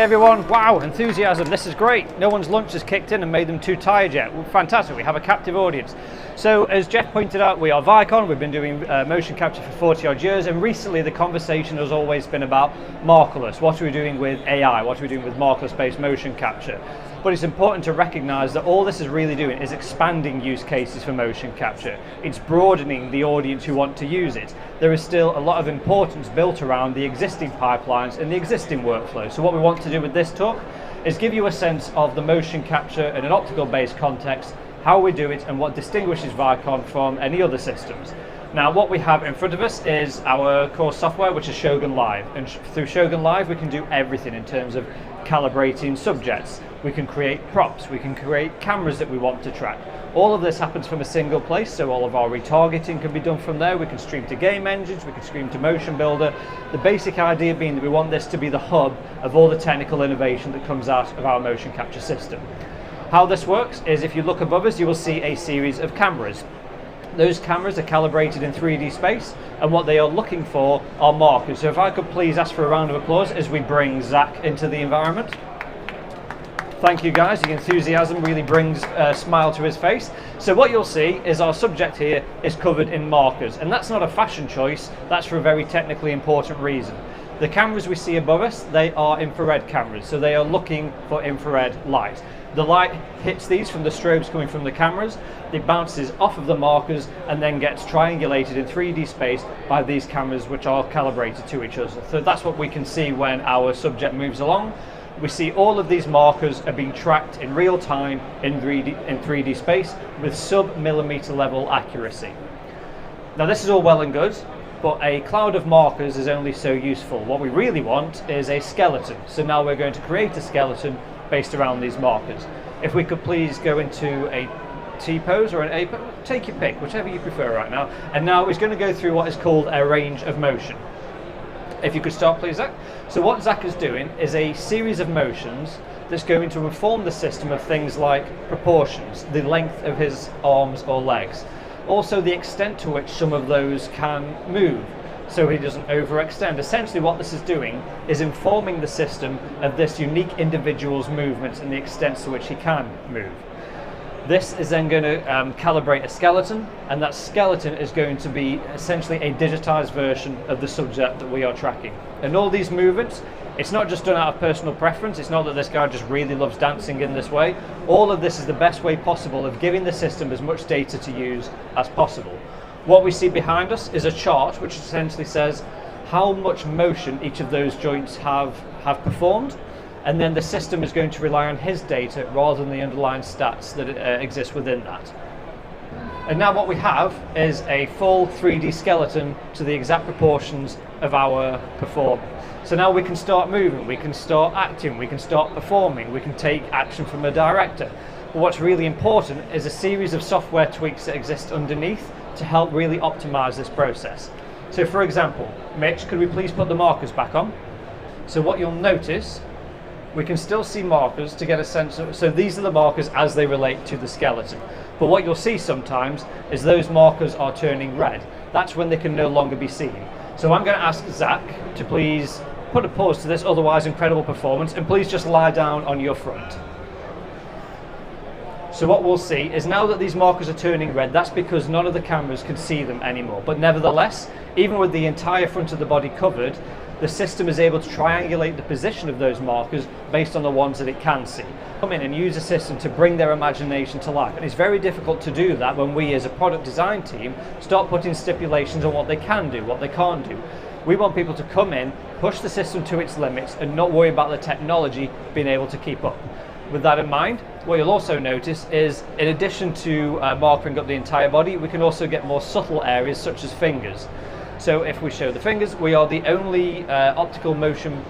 everyone. Wow, enthusiasm, this is great. No one's lunch has kicked in and made them too tired yet. Well, fantastic, we have a captive audience. So as Jeff pointed out, we are Vicon. We've been doing motion capture for 40 odd years, and recently the conversation has always been about markerless. What are we doing with AI? What are we doing with markerless based motion capture? But it's important to recognize that all this is really doing is expanding use cases for motion capture. It's broadening the audience who want to use it. There is still a lot of importance built around the existing pipelines and the existing workflow. So what we want to do with this talk is give you a sense of the motion capture in an optical based context, how we do it, and what distinguishes Vicon from any other systems. Now what we have in front of us is our core software, which is Shogun Live, and through Shogun Live we can do everything in terms of calibrating subjects. We can create props, we can create cameras that we want to track. All of this happens from a single place, so all of our retargeting can be done from there. We can stream to game engines, we can stream to Motion Builder. The basic idea being that we want this to be the hub of all the technical innovation that comes out of our motion capture system. How this works is, if you look above us, you will see a series of cameras. Those cameras are calibrated in 3D space, and what they are looking for are markers. So if I could please ask for a round of applause as we bring Zach into the environment. Thank you guys, the enthusiasm really brings a smile to his face. So what you'll see is our subject here is covered in markers, and that's not a fashion choice, that's for a very technically important reason. The cameras we see above us, they are infrared cameras, so they are looking for infrared light. The light hits these from the strobes coming from the cameras, it bounces off of the markers and then gets triangulated in 3D space by these cameras, which are calibrated to each other. So that's what we can see when our subject moves along. We see all of these markers are being tracked in real time in 3D space with sub-millimeter level accuracy. Now this is all well and good, but a cloud of markers is only so useful. What we really want is a skeleton. So now we're going to create a skeleton based around these markers. If we could please go into a T pose or an A pose, take your pick, whichever you prefer right now. And now it's going to go through what is called a range of motion. If you could start, please, Zach. So what Zach is doing is a series of motions that's going to inform the system of things like proportions, the length of his arms or legs, also the extent to which some of those can move, so he doesn't overextend. Essentially what this is doing is informing the system of this unique individual's movements and the extent to which he can move. This is then going to calibrate a skeleton, and that skeleton is going to be essentially a digitized version of the subject that we are tracking. And all these movements, it's not just done out of personal preference, it's not that this guy just really loves dancing in this way. All of this is the best way possible of giving the system as much data to use as possible. What we see behind us is a chart which essentially says how much motion each of those joints have performed, and then the system is going to rely on his data rather than the underlying stats that exist within that. And now what we have is a full 3D skeleton to the exact proportions of our performer. So now we can start moving, we can start acting, we can start performing, we can take action from a director. But what's really important is a series of software tweaks that exist underneath to help really optimize this process. So for example, Mitch, could we please put the markers back on? So what you'll notice, we can still see markers to get a sense of, so these are the markers as they relate to the skeleton. But what you'll see sometimes is those markers are turning red. That's when they can no longer be seen. So I'm going to ask Zach to please put a pause to this otherwise incredible performance, and please just lie down on your front. So what we'll see is now that these markers are turning red, that's because none of the cameras can see them anymore. But nevertheless, even with the entire front of the body covered, the system is able to triangulate the position of those markers based on the ones that it can see. Come in and use a system to bring their imagination to life. And it's very difficult to do that when we as a product design team start putting stipulations on what they can do, what they can't do. We want people to come in, push the system to its limits, and not worry about the technology being able to keep up. With that in mind, what you'll also notice is, in addition to markering up the entire body, we can also get more subtle areas such as fingers. So if we show the fingers, we are the only optical motion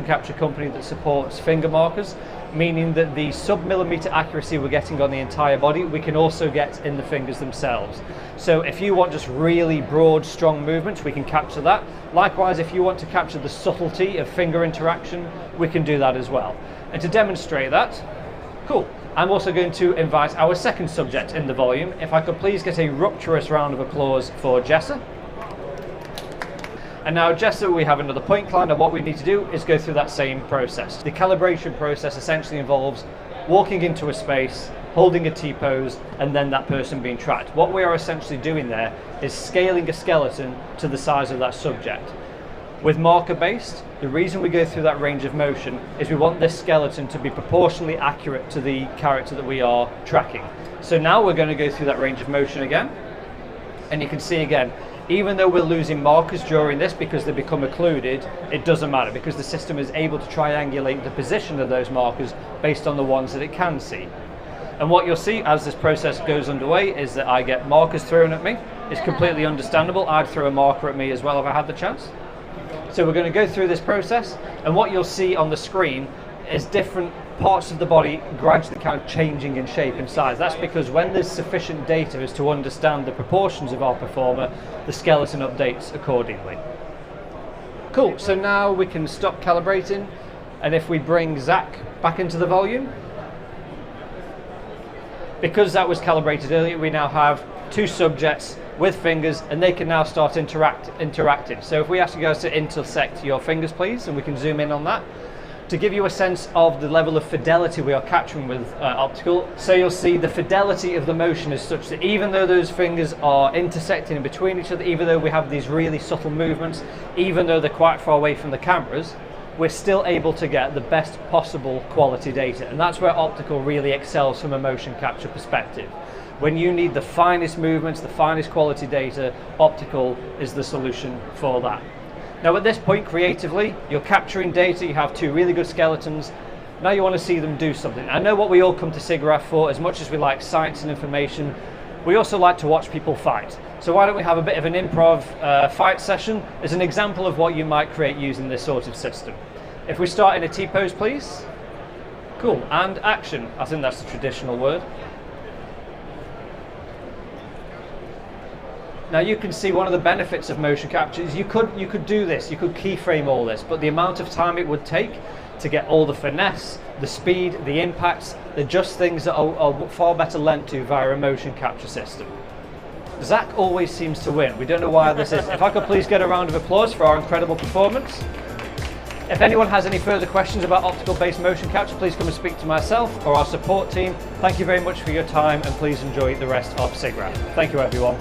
capture company that supports finger markers, meaning that the sub-millimeter accuracy we're getting on the entire body, we can also get in the fingers themselves. So if you want just really broad, strong movements, we can capture that. Likewise, if you want to capture the subtlety of finger interaction, we can do that as well. And to demonstrate that, cool, I'm also going to invite our second subject in the volume. If I could please get a rapturous round of applause for Jessa. And now just so we have another point cloud, and what we need to do is go through that same process. The calibration process essentially involves walking into a space, holding a T-pose, and then that person being tracked. What we are essentially doing there is scaling a skeleton to the size of that subject. With marker based, the reason we go through that range of motion is we want this skeleton to be proportionally accurate to the character that we are tracking. So now we're going to go through that range of motion again, and you can see again, even though we're losing markers during this because they become occluded, it doesn't matter because the system is able to triangulate the position of those markers based on the ones that it can see. And what you'll see as this process goes underway is that I get markers thrown at me. It's completely understandable. I'd throw a marker at me as well if I had the chance. So we're going to go through this process, and what you'll see on the screen is different parts of the body gradually kind of changing in shape and size. That's because when there's sufficient data as to understand the proportions of our performer, the skeleton updates accordingly. Cool, so now we can stop calibrating, and if we bring Zach back into the volume, because that was calibrated earlier, we now have two subjects with fingers, and they can now start interacting. So if we ask you guys to intersect your fingers, please, and we can zoom in on that to give you a sense of the level of fidelity we are capturing with optical. So you'll see the fidelity of the motion is such that even though those fingers are intersecting in between each other, even though we have these really subtle movements, even though they're quite far away from the cameras, we're still able to get the best possible quality data. And that's where optical really excels from a motion capture perspective. When you need the finest movements, the finest quality data, optical is the solution for that. Now at this point, creatively, you're capturing data, you have two really good skeletons, now you want to see them do something. I know what we all come to SIGGRAPH for. As much as we like science and information, we also like to watch people fight. So why don't we have a bit of an improv fight session as an example of what you might create using this sort of system. If we start in a T-pose, please. Cool, and action. I think that's the traditional word. Now you can see one of the benefits of motion capture is you could do this, you could keyframe all this, but the amount of time it would take to get all the finesse, the speed, the impacts, they're just things that are far better lent to via a motion capture system. Zach always seems to win. We don't know why this is. If I could please get a round of applause for our incredible performance. If anyone has any further questions about optical-based motion capture, please come and speak to myself or our support team. Thank you very much for your time, and please enjoy the rest of SIGGRAPH. Thank you, everyone.